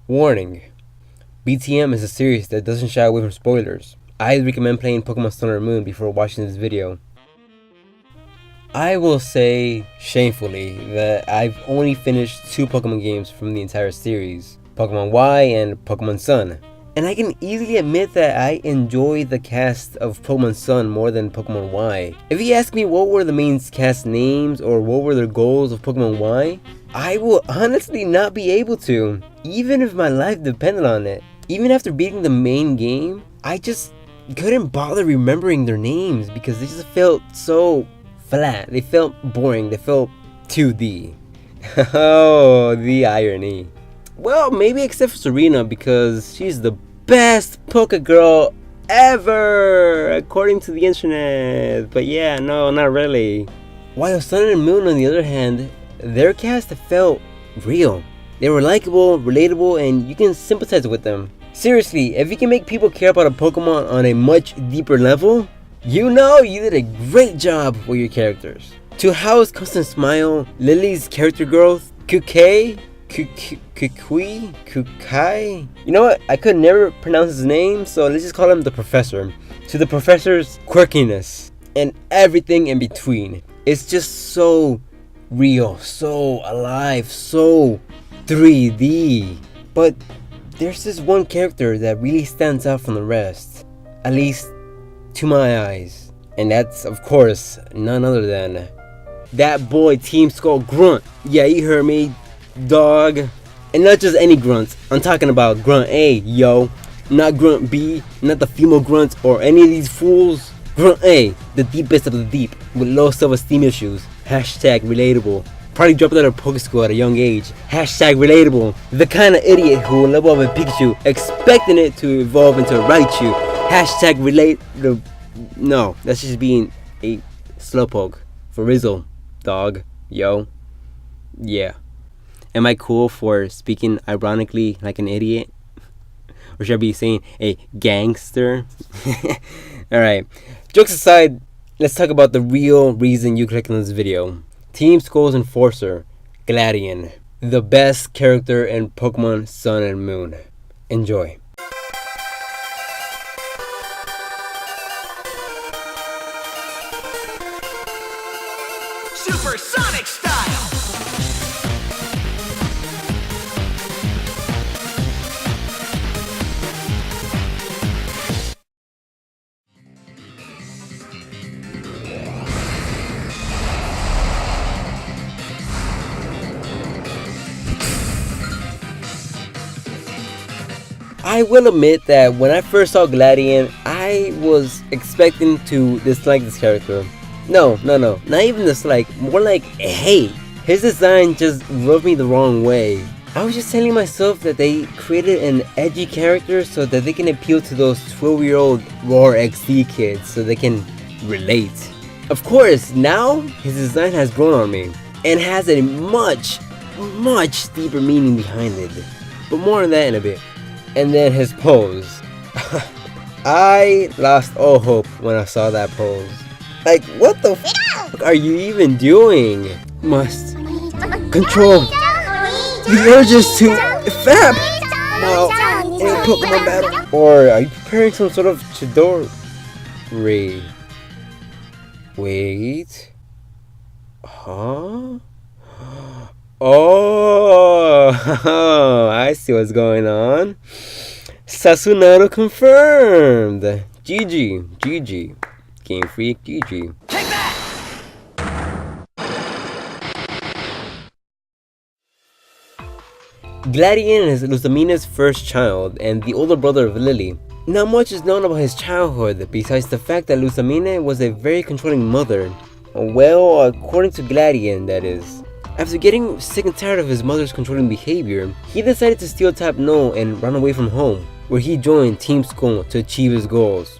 Warning: BTM is a series that doesn't shy away from spoilers. I recommend playing Pokemon Sun or Moon before watching this video. I will say, shamefully, that I've only finished 2 Pokemon games from the entire series, Pokemon Y and Pokemon Sun. And I can easily admit that I enjoy the cast of Pokemon Sun more than Pokemon Y. If you ask me what were the main cast names or what were the goals of Pokemon Y, I will honestly not be able to, even if my life depended on it. Even after beating the main game, I just couldn't bother remembering their names because they just felt so flat. They felt boring. They felt 2D. Oh, the irony. Well, maybe except for Serena, because she's the best Poke Girl ever, according to the internet. But yeah, no, not really. While Sun and Moon, on the other hand, their cast felt real. They were likable, relatable, and you can sympathize with them. Seriously, if you can make people care about a Pokemon on a much deeper level, you know you did a great job with your characters. To Hao's constant smile, Lily's character growth, Kukai, you know what? I could never pronounce his name, so let's just call him the Professor. To the Professor's quirkiness, and everything in between. It's just so real, so alive, so 3D. But there's this one character that really stands out from the rest, at least to my eyes. And that's, of course, none other than that boy Team Skull Grunt. Yeah, you heard me, dog. And not just any grunts. I'm talking about Grunt A, yo. Not Grunt B, not the female grunts or any of these fools. Grunt A, the deepest of the deep, with low self-esteem issues. Hashtag relatable. Probably dropped out of Poke School at a young age. Hashtag relatable. The kind of idiot who will level up a Pikachu, expecting it to evolve into a Raichu. Hashtag relate. No, that's just being a slowpoke. For Rizzle, dog, yo. Yeah. Am I cool for speaking ironically like an idiot? Or should I be saying a gangster? Alright, jokes aside, let's talk about the real reason you clicked on this video. Team Skull's Enforcer, Gladion. The best character in Pokemon Sun and Moon. Enjoy. Supersonic style! I will admit that when I first saw Gladion, I was expecting to dislike this character. No, not even dislike, more like hate. His design just rubbed me the wrong way. I was just telling myself that they created an edgy character so that they can appeal to those 12-year-old Roar XD kids so they can relate. Of course, now his design has grown on me and has a much deeper meaning behind it. But more on that in a bit. And then his pose. I lost all hope when I saw that pose. Like, what the fuck are you even doing? Must control the urges to fap while in a Pokemon battle. Or are you preparing some sort of Chidori? Wait. Huh? Oh, I see what's going on. Sasunato confirmed. GG. Game Freak, GG. Take that! Gladion is Lusamina's first child and the older brother of Lily. Not much is known about his childhood besides the fact that Lusamina was a very controlling mother. Well, according to Gladion, that is. After getting sick and tired of his mother's controlling behavior, he decided to steal Type No and run away from home, where he joined Team Skull to achieve his goals.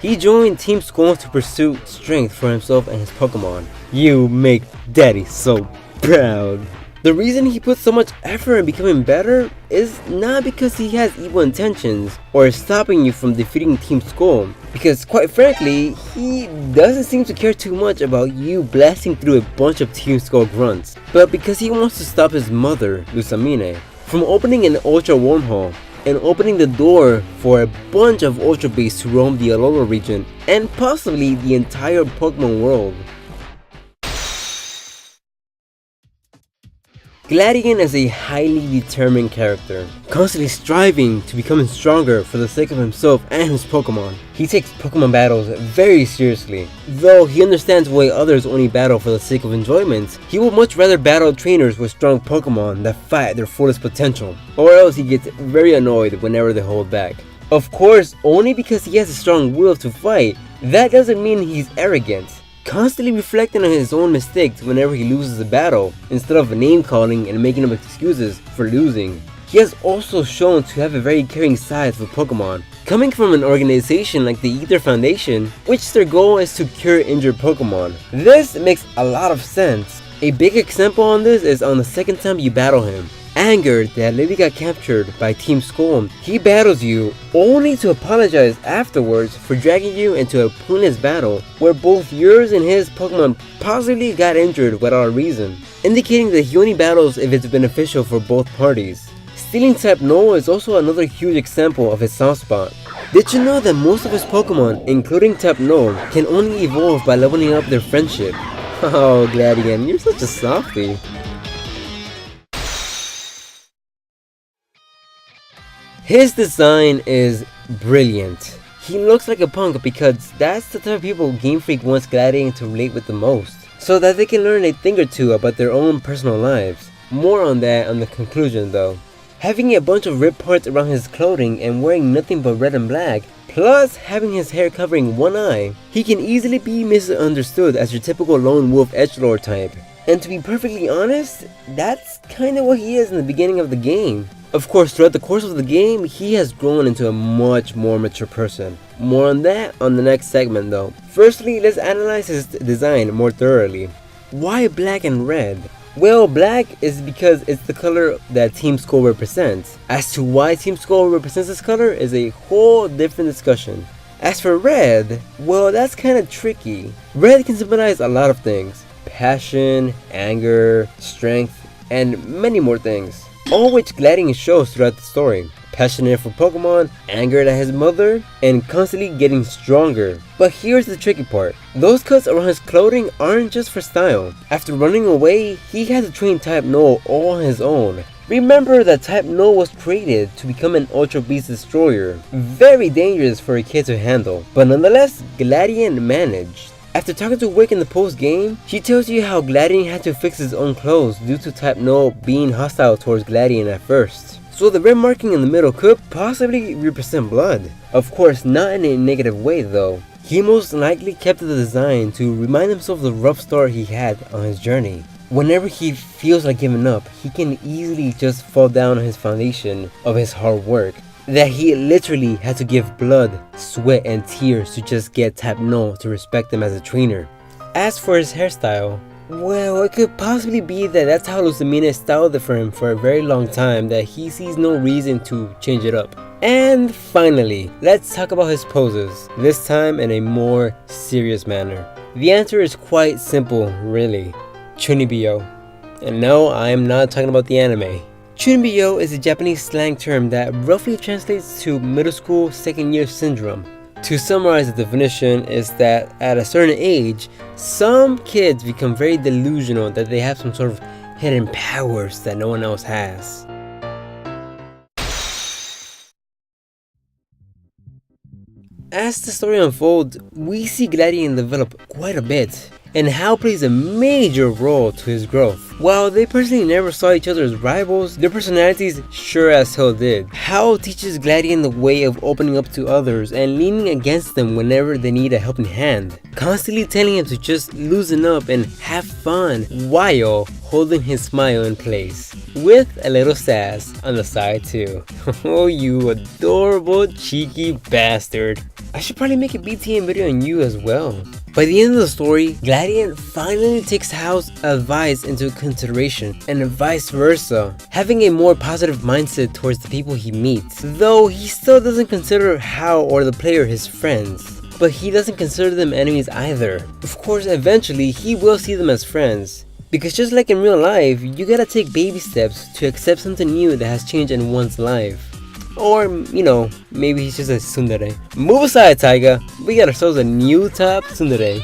He joined Team Skull to pursue strength for himself and his Pokemon. You make Daddy so proud. The reason he puts so much effort in becoming better is not because he has evil intentions or is stopping you from defeating Team Skull, because quite frankly, he doesn't seem to care too much about you blasting through a bunch of Team Skull grunts, but because he wants to stop his mother, Lusamine, from opening an Ultra wormhole and opening the door for a bunch of Ultra Beasts to roam the Alola region and possibly the entire Pokemon world. Gladion is a highly determined character, constantly striving to become stronger for the sake of himself and his Pokemon. He takes Pokemon battles very seriously. Though he understands why others only battle for the sake of enjoyment, he would much rather battle trainers with strong Pokemon that fight at their fullest potential, or else he gets very annoyed whenever they hold back. Of course, only because he has a strong will to fight, that doesn't mean he's arrogant. Constantly reflecting on his own mistakes whenever he loses a battle, instead of name calling and making up excuses for losing. He has also shown to have a very caring side for Pokemon, coming from an organization like the Ether Foundation, which their goal is to cure injured Pokemon. This makes a lot of sense. A big example on this is on the second time you battle him. Angered that Lily got captured by Team Skull, he battles you only to apologize afterwards for dragging you into a pointless battle where both yours and his Pokemon possibly got injured without a reason, indicating that he only battles if it's beneficial for both parties. Stealing type No is also another huge example of his soft spot. Did you know that most of his Pokemon, including type No, can only evolve by leveling up their friendship? Oh Gladion, you're such a softie. His design is brilliant. He looks like a punk because that's the type of people Game Freak wants Gladion to relate with the most, so that they can learn a thing or two about their own personal lives. More on that on the conclusion though. Having a bunch of ripped parts around his clothing and wearing nothing but red and black, plus having his hair covering one eye, he can easily be misunderstood as your typical lone wolf edgelord type. And to be perfectly honest, that's kinda what he is in the beginning of the game. Of course, throughout the course of the game, he has grown into a much more mature person. More on that on the next segment though. Firstly, let's analyze his design more thoroughly. Why black and red? Well, black is because it's the color that Team Skull represents. As to why Team Skull represents this color is a whole different discussion. As for red, well, that's kinda tricky. Red can symbolize a lot of things. Passion, anger, strength, and many more things. All which Gladion shows throughout the story. Passionate for Pokemon, angered at his mother, and constantly getting stronger. But here's the tricky part. Those cuts around his clothing aren't just for style. After running away, he had to train Type No all on his own. Remember that Type No was created to become an Ultra Beast Destroyer. Very dangerous for a kid to handle, but nonetheless, Gladion managed. After talking to Wick in the post-game, she tells you how Gladion had to fix his own clothes due to Type No being hostile towards Gladion at first. So the red marking in the middle could possibly represent blood. Of course, not in a negative way though. He most likely kept the design to remind himself of the rough start he had on his journey. Whenever he feels like giving up, he can easily just fall down on his foundation of his hard work. That he literally had to give blood, sweat, and tears to just get Type No to respect him as a trainer. As for his hairstyle, well, it could possibly be that that's how Lusamine styled it for him for a very long time, that he sees no reason to change it up. And finally, let's talk about his poses, this time in a more serious manner. The answer is quite simple, really. Chunibyo. And no, I am not talking about the anime. Chunibyo is a Japanese slang term that roughly translates to middle school second year syndrome. To summarize the definition is that at a certain age, some kids become very delusional that they have some sort of hidden powers that no one else has. As the story unfolds, we see Gladion develop quite a bit, and Hal plays a major role to his growth. While they personally never saw each other as rivals, their personalities sure as hell did. Hal teaches Gladion the way of opening up to others and leaning against them whenever they need a helping hand, constantly telling him to just loosen up and have fun while holding his smile in place, with a little sass on the side too. Oh, you adorable cheeky bastard. I should probably make a BTM video on you as well. By the end of the story, Gladion finally takes Hao's advice into consideration, and vice versa, having a more positive mindset towards the people he meets, though he still doesn't consider Hao or the player his friends. But he doesn't consider them enemies either. Of course, eventually he will see them as friends, because just like in real life, you gotta take baby steps to accept something new that has changed in one's life. Or, you know, maybe he's just a tsundere. Move aside, Taiga. We got ourselves a new top tsundere.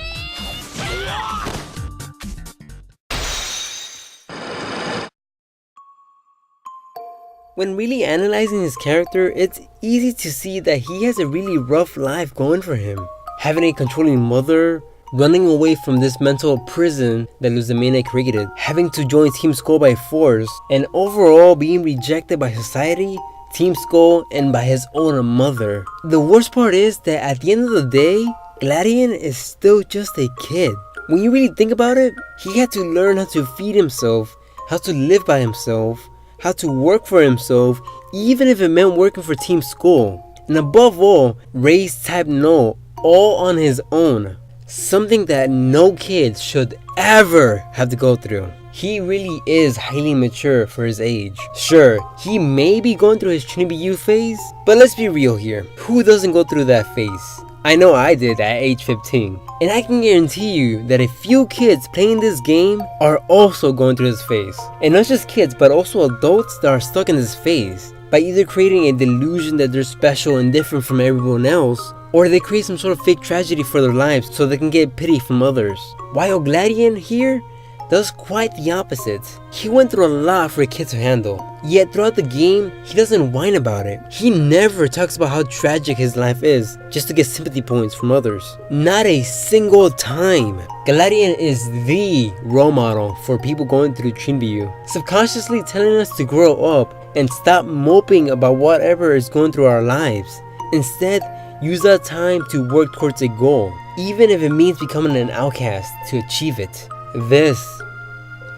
When really analyzing his character, it's easy to see that he has a really rough life going for him. Having a controlling mother, running away from this mental prison that Luzamina created, having to join Team Skull by force, and overall being rejected by society, Team Skull, and by his own mother. The worst part is that at the end of the day, Gladion is still just a kid. When you really think about it, he had to learn how to feed himself, how to live by himself, how to work for himself, even if it meant working for Team Skull. And above all, raise Type No all on his own. Something that no kid should ever have to go through. He really is highly mature for his age. Sure, he may be going through his Chinibiyu phase, but let's be real here. Who doesn't go through that phase? I know I did at age 15. And I can guarantee you that a few kids playing this game are also going through this phase. And not just kids, but also adults that are stuck in this phase, by either creating a delusion that they're special and different from everyone else, or they create some sort of fake tragedy for their lives so they can get pity from others. While Gladion here does quite the opposite. He went through a lot for a kid to handle, yet throughout the game, he doesn't whine about it. He never talks about how tragic his life is just to get sympathy points from others. Not a single time. Gladion is the role model for people going through Chinibiyu, subconsciously telling us to grow up and stop moping about whatever is going through our lives. Instead, use that time to work towards a goal, even if it means becoming an outcast to achieve it. This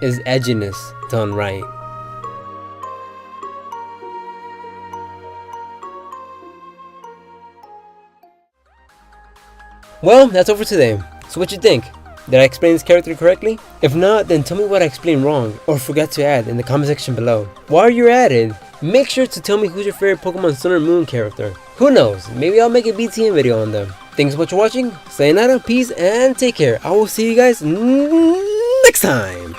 is edginess done right. Well, that's all for today. So what you think? Did I explain this character correctly? If not, then tell me what I explained wrong or forgot to add in the comment section below. While you're at it, make sure to tell me who's your favorite Pokemon Sun or Moon character. Who knows, maybe I'll make a BTM video on them. Thanks so much for watching, sayonara, peace, and take care. I will see you guys next time.